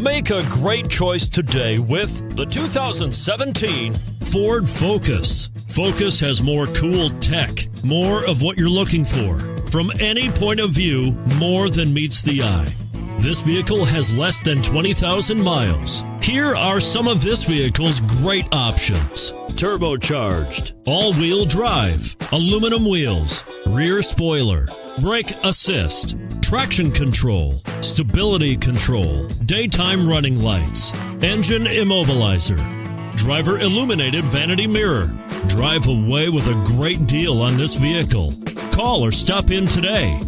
Make a great choice today with the 2017 Ford Focus. Focus has more cool tech, more of what you're looking for. From any point of view, more than meets the eye. This vehicle has less than 20,000 miles. Here are some of this vehicle's great options: turbocharged, all-wheel drive, aluminum wheels, rear spoiler, brake assist, traction control, stability control, daytime running lights, engine immobilizer, driver illuminated vanity mirror. Drive away with a great deal on this vehicle. Call or stop in today.